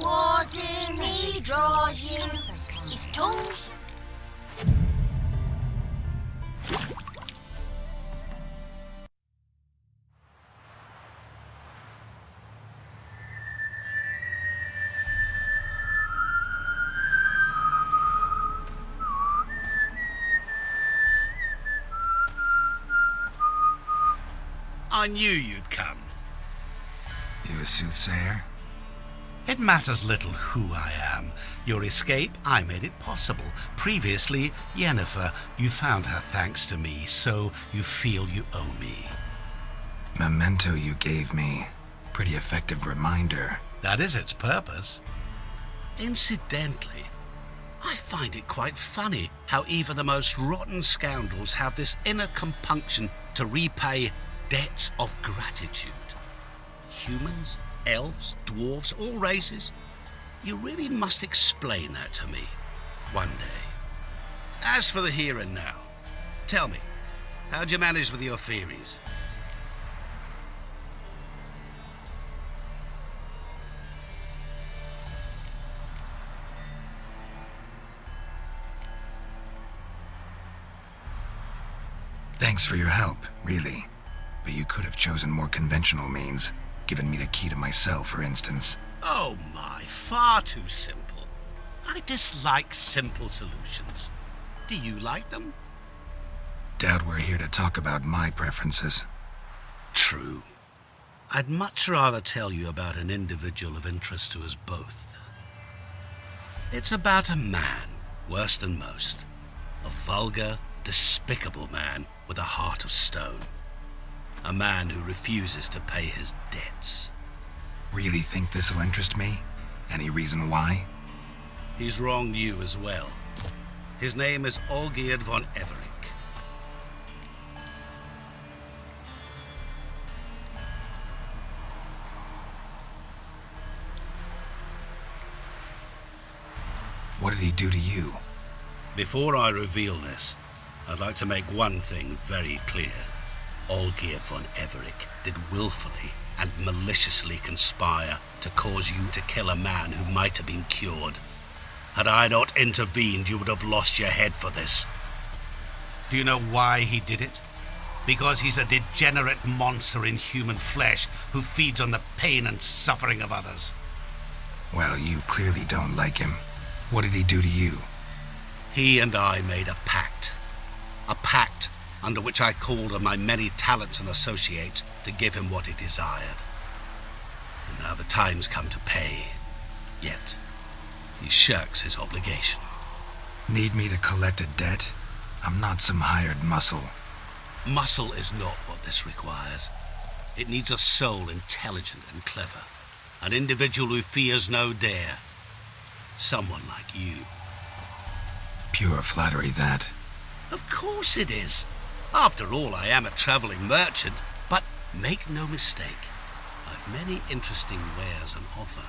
water me draws you. His tongue. I knew you'd come. You a soothsayer? It matters little who I am. Your escape, I made it possible. Previously, Yennefer, you found her thanks to me, so you feel you owe me. Memento you gave me. Pretty effective reminder. That is its purpose. Incidentally, I find it quite funny how even the most rotten scoundrels have this inner compunction to repay debts of gratitude. Humans, elves, dwarves, all races. You really must explain that to me one day. As for the here and now, tell me, how'd you manage with your theories? Thanks for your help, really. But you could have chosen more conventional means. Given me the key to my cell, for instance. Oh my, far too simple. I dislike simple solutions. Do you like them? Doubt we're here to talk about my preferences. True. I'd much rather tell you about an individual of interest to us both. It's about a man, worse than most. A vulgar, despicable man with a heart of stone. A man who refuses to pay his debts. Really think this'll interest me? Any reason why? He's wronged you as well. His name is Olgierd von Everec. What did he do to you? Before I reveal this, I'd like to make one thing very clear. Olgierd von Everec did willfully and maliciously conspire to cause you to kill a man who might have been cured. Had I not intervened, you would have lost your head for this. Do you know why he did it? Because he's a degenerate monster in human flesh who feeds on the pain and suffering of others. Well, you clearly don't like him. What did he do to you? He and I made a pact. A pact under which I called on my many talents and associates to give him what he desired. And now the time's come to pay. Yet, he shirks his obligation. Need me to collect a debt? I'm not some hired muscle. Muscle is not what this requires. It needs a soul intelligent and clever. An individual who fears no dare. Someone like you. Pure flattery, that. Of course it is. After all, I am a travelling merchant, but make no mistake, I've many interesting wares on offer.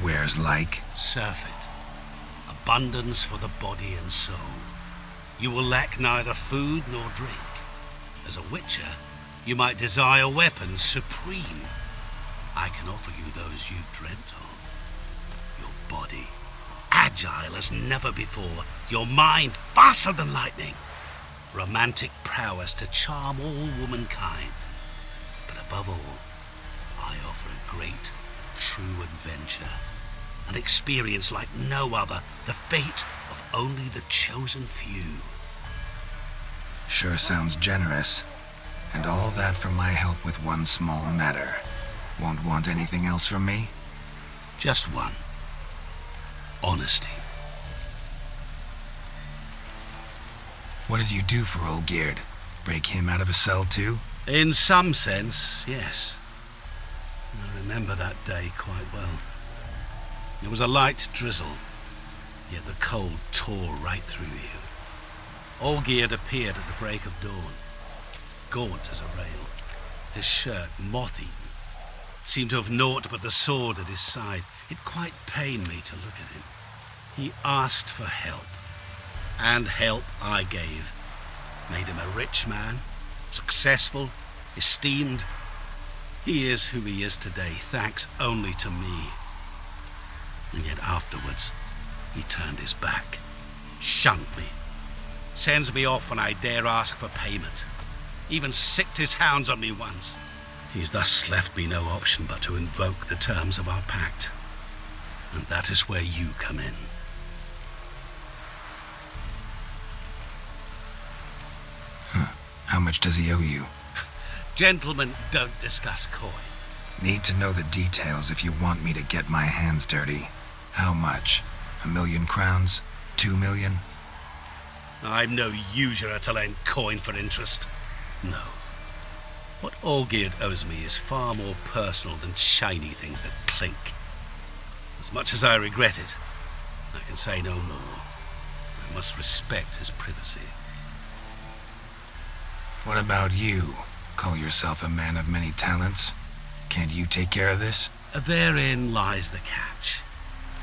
Wares like? Surfeit. Abundance for the body and soul. You will lack neither food nor drink. As a witcher, you might desire weapons supreme. I can offer you those you've dreamt of. Your body, agile as never before. Your mind, faster than lightning. Romantic prowess to charm all womankind. But above all, I offer a great, true adventure. An experience like no other, the fate of only the chosen few. Sure sounds generous. And all that for my help with one small matter. Won't want anything else from me? Just one. Honesty. What did you do for Olgierd? Break him out of a cell too? In some sense, yes. I remember that day quite well. It was a light drizzle, yet the cold tore right through you. Olgierd appeared at the break of dawn, gaunt as a rail, his shirt moth-eaten, seemed to have naught but the sword at his side. It quite pained me to look at him. He asked for help, and help I gave. Made him a rich man, successful, esteemed. He is who he is today, thanks only to me. And yet afterwards, he turned his back, shunned me, sends me off when I dare ask for payment, even sicked his hounds on me once. He's thus left me no option but to invoke the terms of our pact. And that is where you come in. How much does he owe you? Gentlemen don't discuss coin. Need to know the details if you want me to get my hands dirty. How much? 1,000,000 crowns? 2,000,000? I'm no usurer to lend coin for interest. No. What Olgierd owes me is far more personal than shiny things that clink. As much as I regret it, I can say no more. I must respect his privacy. What about you? Call yourself a man of many talents? Can't you take care of this? Therein lies the catch.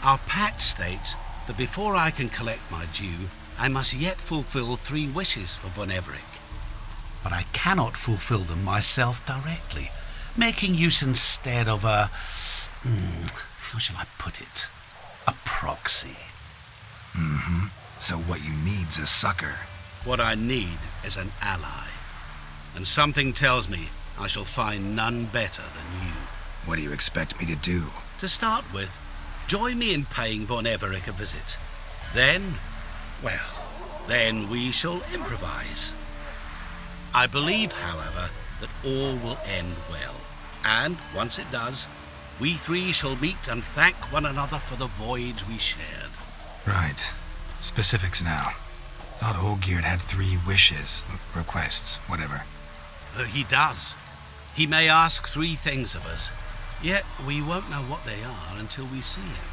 Our pact states that before I can collect my due, I must yet fulfill 3 wishes for Von Everich. But I cannot fulfill them myself directly, making use instead of a... how shall I put it? A proxy. So what you need's a sucker. What I need is an ally. And something tells me I shall find none better than you. What do you expect me to do? To start with, join me in paying Von Everich a visit. Then we shall improvise. I believe, however, that all will end well. And once it does, we 3 shall meet and thank one another for the voyage we shared. Right. Specifics now. Thought Olgierd had 3 wishes, requests, whatever. He does. He may ask 3 things of us, yet we won't know what they are until we see him.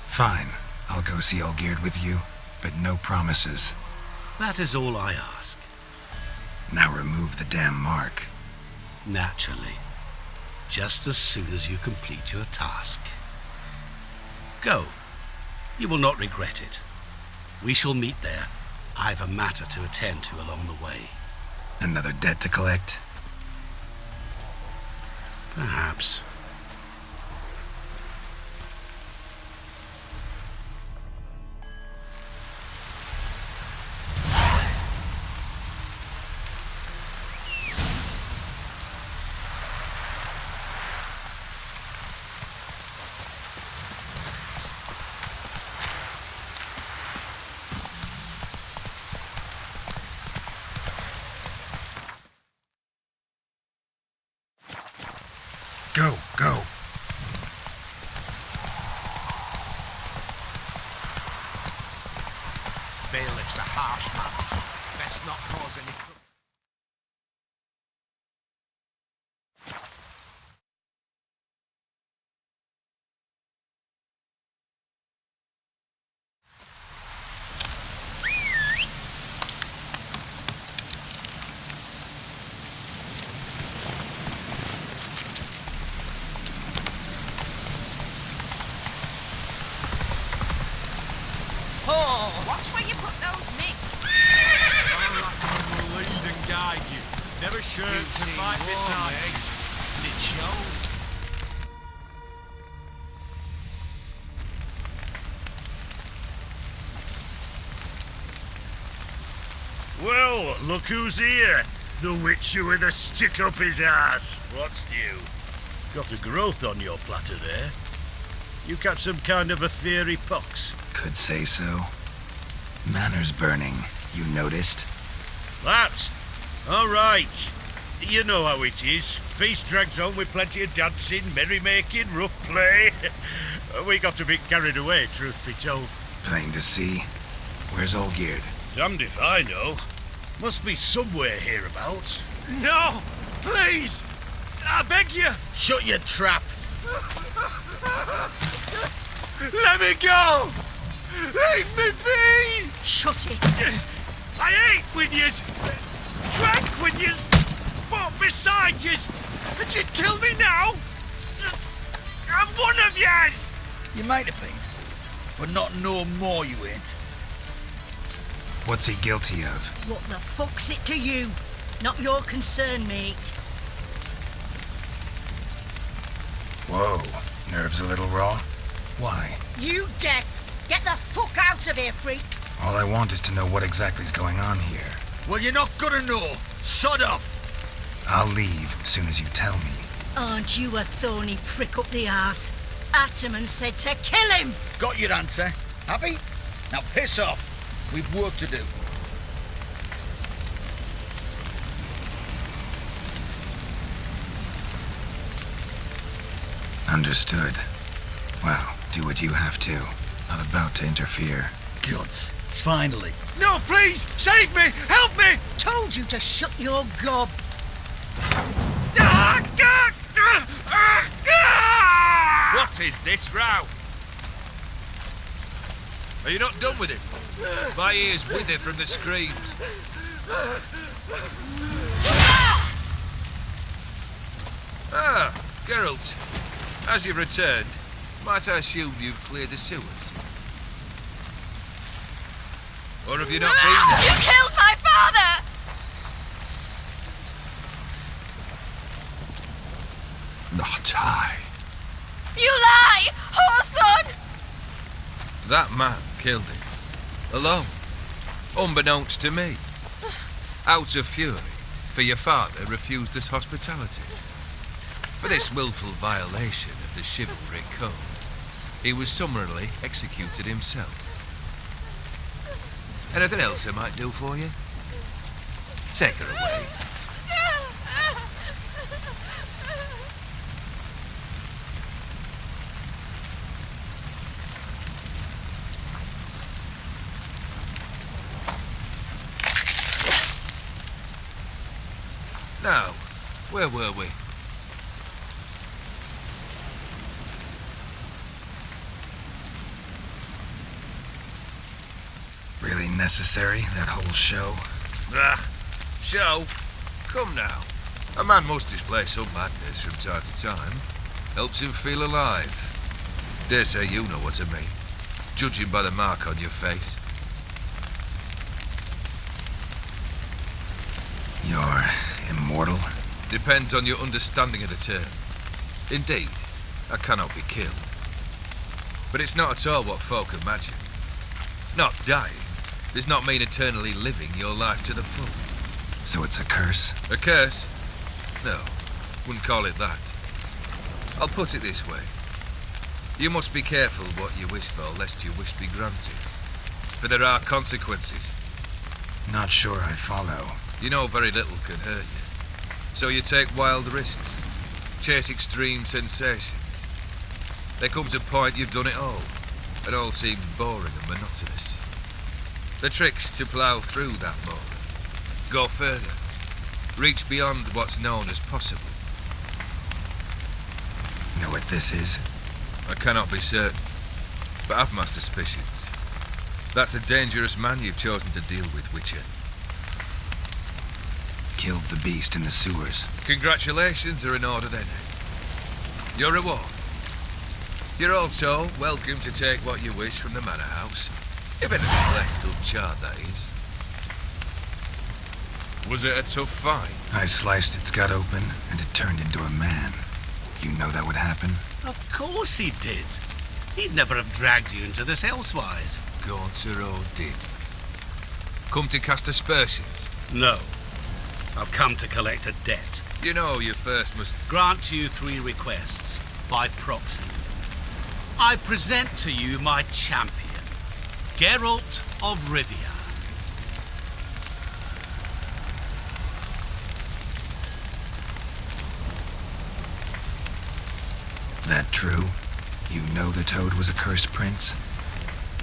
Fine. I'll go see Olgierd with you, but no promises. That is all I ask. Now remove the damn mark. Naturally. Just as soon as you complete your task. Go. You will not regret it. We shall meet there. I've a matter to attend to along the way. Another debt to collect? Perhaps. Go. Bailiff's a harsh man. Best not cause any trouble. Watch where you put those mix. Our will lead and guide you. Never sure to fight beside you. And it shows. Well, look who's here. The Witcher with a stick up his ass. What's new? Got a growth on your platter there. You catch some kind of a theory pox? Could say so. Manners burning, you noticed? That? All right. You know how it is. Feast drags on with plenty of dancing, merrymaking, rough play. We got a bit carried away, truth be told. Plain to see. Where's Olgierd? Damned if I know. Must be somewhere hereabouts. No! Please! I beg you! Shut your trap. Let me go! Leave me be! Shut it. I ate with yous, drank with yous, fought beside yous, and you'd kill me now? I'm one of yous! You might have been, but not no more you ain't. What's he guilty of? What the fuck's it to you? Not your concern, mate. Whoa, nerves a little raw? Why? You deaf! Get the fuck out of here, freak! All I want is to know what exactly is going on here. Well, you're not gonna know. Sod off. I'll leave as soon as you tell me. Aren't you a thorny prick up the arse? Ataman said to kill him! Got your answer. Happy? Now piss off. We've work to do. Understood. Well, do what you have to. Not about to interfere. Gods. Finally. No, please! Save me! Help me! Told you to shut your gob! What is this row? Are you not done with him? My ears wither from the screams. Ah, Geralt. As you've returned, might I assume you've cleared the sewers? Or have you not been there? You killed my father! Not I. You lie! Whoreson! That man killed him. Alone. Unbeknownst to me. Out of fury, for your father refused us hospitality. For this willful violation of the chivalric code, he was summarily executed himself. Anything else I might do for you? Take her away. Now, where were we? Really necessary, that whole show? Ah, show? Come now. A man must display some madness from time to time. Helps him feel alive. Dare say you know what I mean, judging by the mark on your face. You're immortal? Depends on your understanding of the term. Indeed, I cannot be killed. But it's not at all what folk imagine. Not dying does not mean eternally living your life to the full. So it's a curse? A curse? No, wouldn't call it that. I'll put it this way. You must be careful what you wish for, lest your wish be granted. For there are consequences. Not sure I follow. You know very little can hurt you. So you take wild risks, chase extreme sensations. There comes a point you've done it all, and all seems boring and monotonous. The trick's to plough through that moment, go further, reach beyond what's known as possible. Know what this is? I cannot be certain, but I've my suspicions. That's a dangerous man you've chosen to deal with, Witcher. Killed the beast in the sewers. Congratulations are in order then. Your reward. You're also welcome to take what you wish from the manor house. If anything left uncharred, that is. Was it a tough fight? I sliced its gut open, and it turned into a man. You know that would happen? Of course he did. He'd never have dragged you into this elsewise. Gauntero did. Come to cast aspersions? No. I've come to collect a debt. You know you first must... Grant you 3 requests, by proxy. I present to you my champion, Geralt of Rivia. That true? You know the Toad was a cursed prince?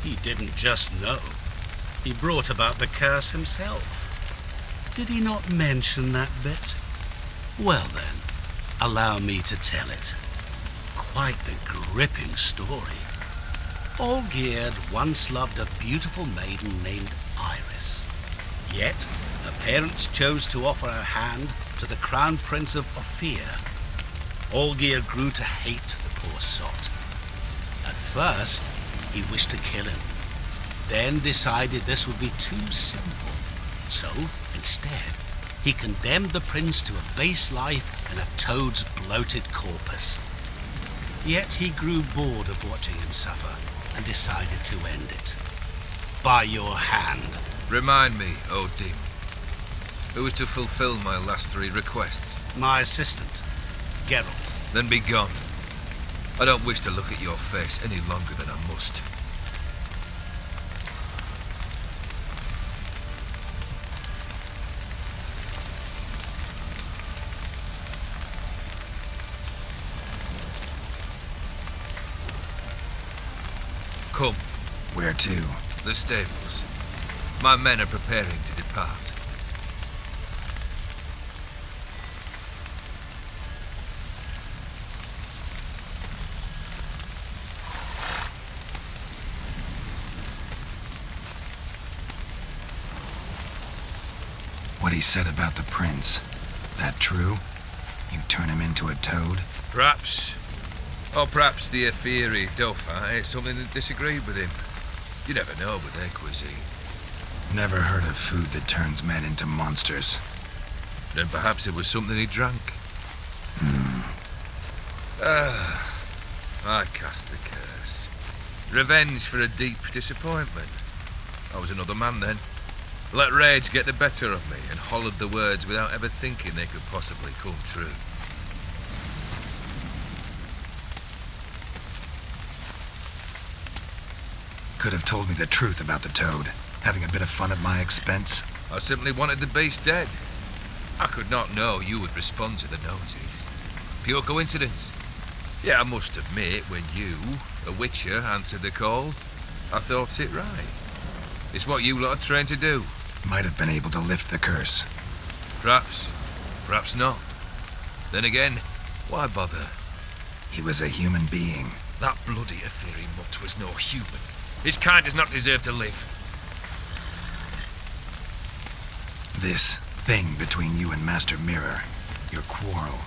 He didn't just know. He brought about the curse himself. Did he not mention that bit? Well then, allow me to tell it. Quite the gripping story. Olgierd once loved a beautiful maiden named Iris. Yet, her parents chose to offer her hand to the Crown Prince of Ophir. Olgierd grew to hate the poor sot. At first, he wished to kill him, then decided this would be too simple. So, instead, he condemned the prince to a base life in a toad's bloated corpus. Yet he grew bored of watching him suffer and decided to end it. By your hand. Remind me, O Dim, who is to fulfill my last 3 requests? My assistant, Geralt. Then be gone. I don't wish to look at your face any longer than I must. Come. Where to? The stables. My men are preparing to depart. What he said about the prince, that true? You turn him into a toad? Perhaps. Or perhaps the Aetheri Dauphin ate something that disagreed with him. You never know with their cuisine. Never heard of food that turns men into monsters. Then perhaps it was something he drank. I cast the curse. Revenge for a deep disappointment. I was another man then. Let rage get the better of me and hollered the words without ever thinking they could possibly come true. Could have told me the truth about the toad, having a bit of fun at my expense. I simply wanted the beast dead. I could not know you would respond to the notice. Pure coincidence. Yeah, I must admit, when you, a witcher, answered the call, I thought it right. It's what you lot are trained to do. Might have been able to lift the curse. Perhaps. Perhaps not. Then again, why bother? He was a human being. That bloody Aetheri mutt was no human. His kind does not deserve to live. This thing between you and Master Mirror, your quarrel,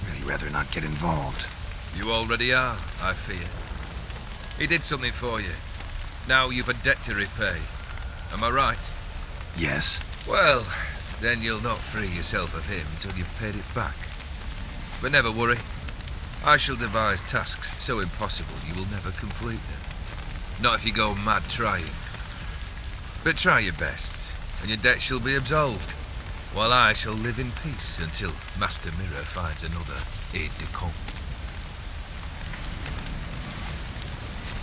really rather not get involved. You already are, I fear. He did something for you. Now you've a debt to repay. Am I right? Yes. Well, then you'll not free yourself of him till you've paid it back. But never worry. I shall devise tasks so impossible you will never complete them. Not if you go mad trying. But try your best, and your debt shall be absolved, while I shall live in peace until Master Mirror finds another aide-de-camp.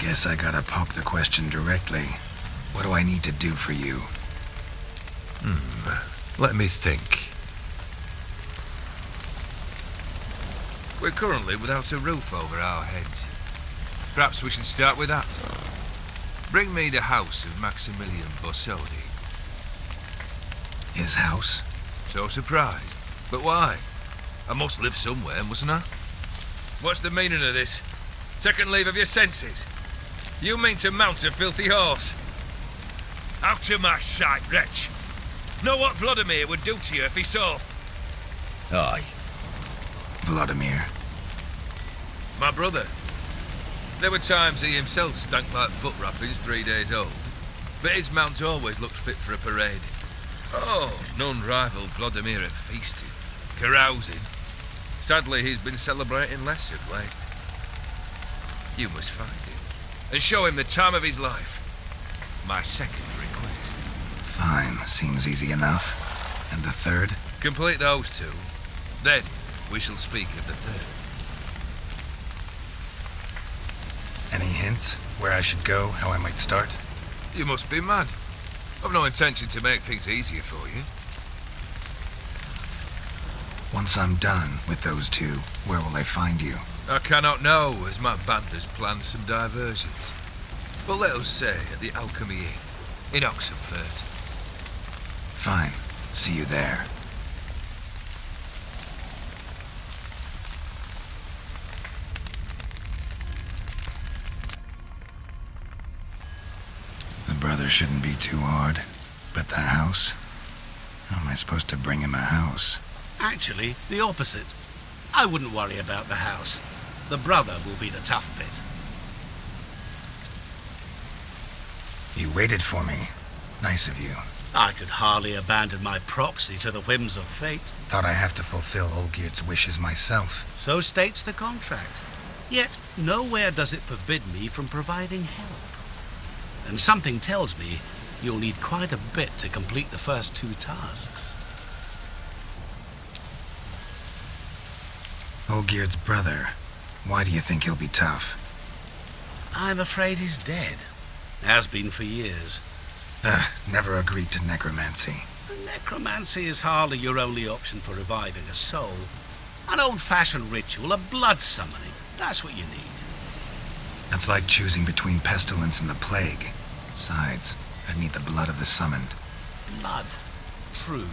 Guess I gotta pop the question directly. What do I need to do for you? Let me think. We're currently without a roof over our heads. Perhaps we should start with that. Bring me the house of Maximilian Bossodi. His house? So surprised. But why? I must live somewhere, mustn't I? What's the meaning of this? Second leave of your senses? You mean to mount a filthy horse? Out of my sight, wretch! Know what Vladimir would do to you if he saw? Aye. Vladimir. My brother. There were times he himself stank like foot wrappings 3 days old, but his mount always looked fit for a parade. Oh, none rivaled Vladimir at feasting, carousing. Sadly, he's been celebrating less of late. You must find him, and show him the time of his life. My second request. Fine, seems easy enough. And the third? Complete those 2, then we shall speak of the third. Any hints? Where I should go? How I might start? You must be mad. I've no intention to make things easier for you. Once I'm done with those 2, where will I find you? I cannot know, as my band has planned some diversions. But let us say at the Alchemy Inn, in Oxenfurt. Fine. See you there. The brother shouldn't be too hard. But the house? How am I supposed to bring him a house? Actually, the opposite. I wouldn't worry about the house. The brother will be the tough bit. You waited for me. Nice of you. I could hardly abandon my proxy to the whims of fate. Thought I have to fulfill Olgierd's wishes myself. So states the contract. Yet nowhere does it forbid me from providing help. And something tells me you'll need quite a bit to complete the first 2 tasks. Olgierd's brother. Why do you think he'll be tough? I'm afraid he's dead. Has been for years. Never agreed to necromancy. Necromancy is hardly your only option for reviving a soul. An old-fashioned ritual, a blood summoning. That's what you need. That's like choosing between pestilence and the plague. Besides, I'd need the blood of the summoned. Blood. True.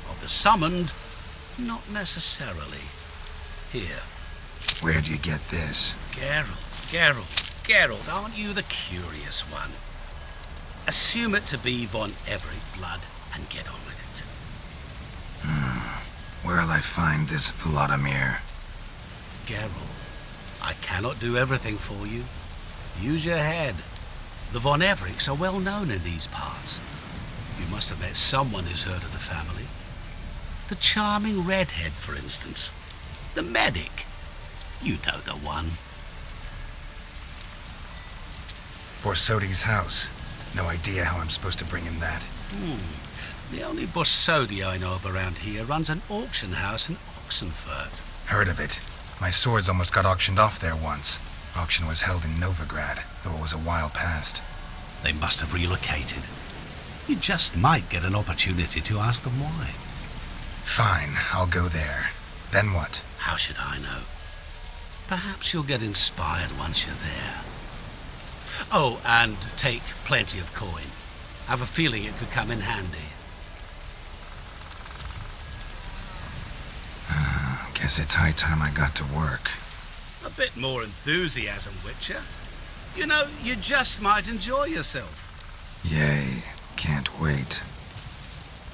Of the summoned, not necessarily. Here. Where do you get this? Geralt, aren't you the curious one? Assume it to be von Everett blood and get on with it. Where'll I find this Vladimir? Geralt, I cannot do everything for you. Use your head. The von Evericks are well known in these parts. You must have met someone who's heard of the family. The charming redhead, for instance. The medic. You know the one. Borsodi's house. No idea how I'm supposed to bring him that. The only Borsodi I know of around here runs an auction house in Oxenfurt. Heard of it. My swords almost got auctioned off there once. Auction was held in Novigrad, though it was a while past. They must have relocated. You just might get an opportunity to ask them why. Fine, I'll go there. Then what? How should I know? Perhaps you'll get inspired once you're there. Oh, and take plenty of coin. Have a feeling it could come in handy. Guess it's high time I got to work. A bit more enthusiasm, Witcher. You know, you just might enjoy yourself. Yay, can't wait.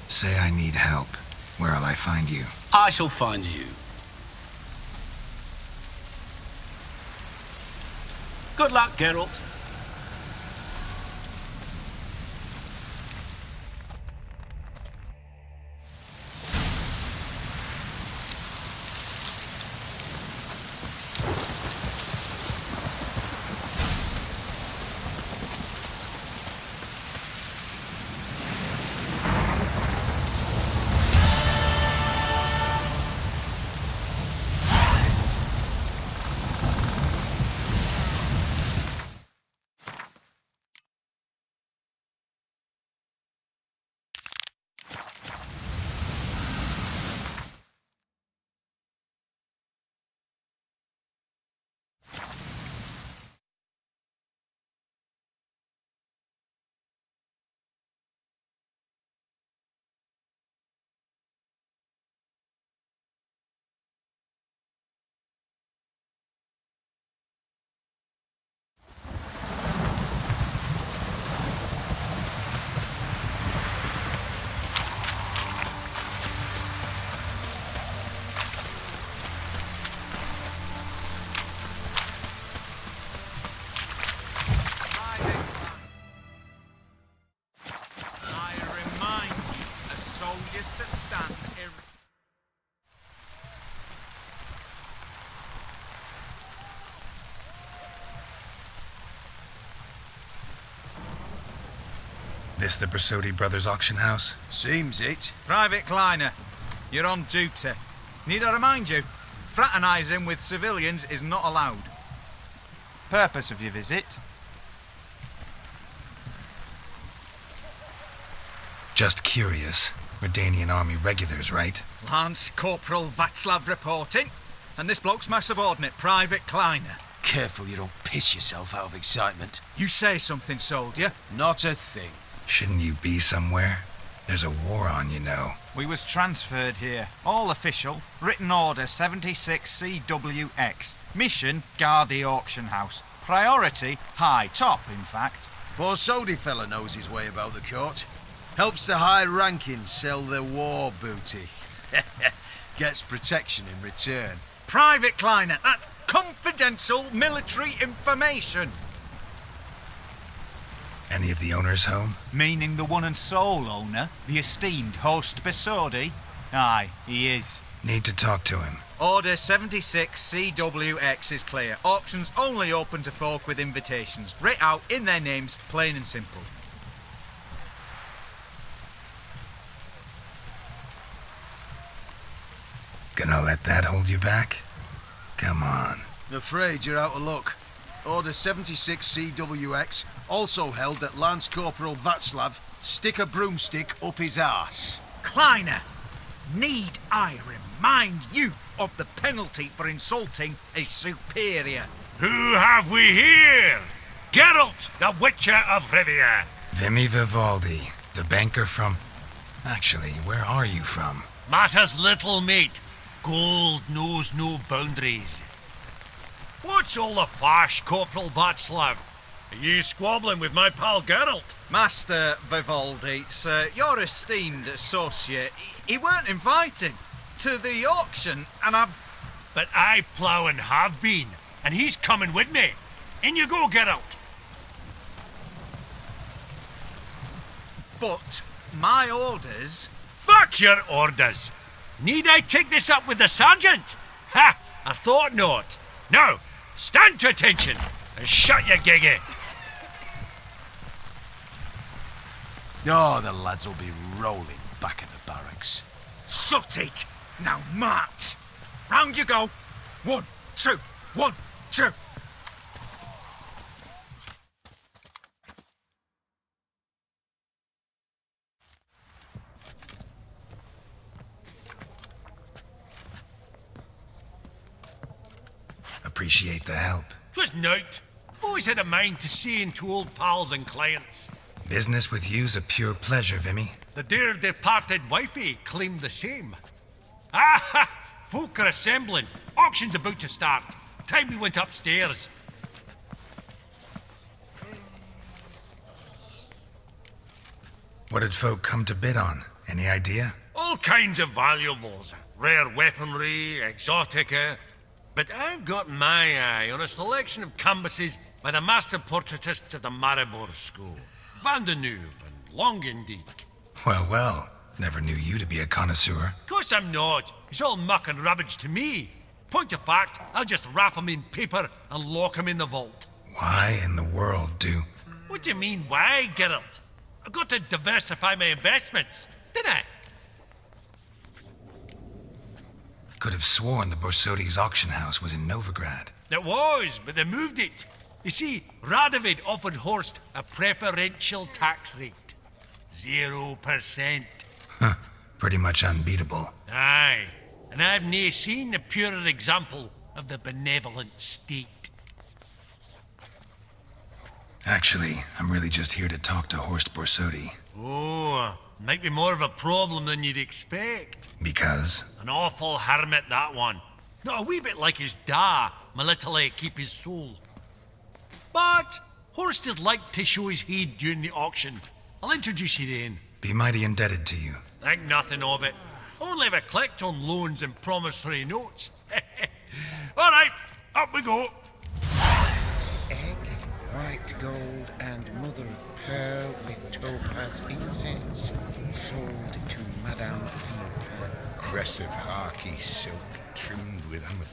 Say I need help. Where'll I find you? I shall find you. Good luck, Geralt. To stand This the Borsodi Brothers auction house? Seems it. Private Kleiner, you're on duty. Need I remind you, fraternising with civilians is not allowed. Purpose of your visit? Just curious. Redanian army regulars, right? Lance Corporal Václav reporting, and this bloke's my subordinate, Private Kleiner. Careful you don't piss yourself out of excitement. You say something, soldier. Not a thing. Shouldn't you be somewhere? There's a war on, you know. We was transferred here. All official. Written order 76 CWX. Mission, guard the auction house. Priority, high. Top, in fact. Borsodi fella knows his way about the court. Helps the high rankings sell their war booty. Gets protection in return. Private Kleiner, that's confidential military information. Any of the owners home? Meaning the one and sole owner, the esteemed host Besodi? Aye, he is. Need to talk to him. Order 76 CWX is clear. Auctions only open to folk with invitations. Writ out in their names, plain and simple. Gonna let that hold you back? Come on. I'm afraid you're out of luck. Order 76 CWX also held that Lance Corporal Václav stick a broomstick up his arse. Kleiner, need I remind you of the penalty for insulting a superior? Who have we here? Geralt, the Witcher of Rivia. Vimy Vivaldi, the banker from... Actually, where are you from? Matters little, mate. Gold knows no boundaries. What's all the fash, Corporal Václav? Are you squabbling with my pal Geralt? Master Vivaldi, sir, your esteemed associate, he weren't invited to the auction, and But I plough and have been, and he's coming with me. In you go, Geralt. But my orders... Fuck your orders. Need I take this up with the sergeant? Ha! I thought not. Now, stand to attention and shut your giggy. Oh, the lads will be rolling back at the barracks. Sut it! Now march! Round you go! 1, 2, 1, 2! Appreciate the help. 'Twas nowt. I've always had a mind to see into old pals and clients. Business with you's a pure pleasure, Vimy. The dear departed wifey claimed the same. Ah! Folk are assembling. Auction's about to start. Time we went upstairs. What did folk come to bid on? Any idea? All kinds of valuables. Rare weaponry, exotica. But I've got my eye on a selection of canvases by the master portraitists of the Maribor School. Van de Neuve and Longendijk. Well, well. Never knew you to be a connoisseur. Course I'm not. It's all muck and rubbish to me. Point of fact, I'll just wrap 'em in paper and lock 'em in the vault. Why in the world do... What do you mean, why, Geralt? I've got to diversify my investments, didn't I? Could have sworn the Borsodi's auction house was in Novigrad. It was, but they moved it. You see, Radovid offered Horst a preferential tax rate. 0%. Huh. Pretty much unbeatable. Aye, and I've nae seen a purer example of the benevolent state. Actually, I'm really just here to talk to Horst Borsodi. Oh, might be more of a problem than you'd expect. Because? An awful hermit, that one. Not a wee bit like his da, my little keep his soul. But Horst is like to show his heed during the auction. I'll introduce you then. Be mighty indebted to you. Think nothing of it. Only ever clicked on loans and promissory notes. All right, up we go. Egg, white gold, and mother of pearl with topaz incense, sold to Madame Philippa. Aggressive harky silk trimmed with amethyst.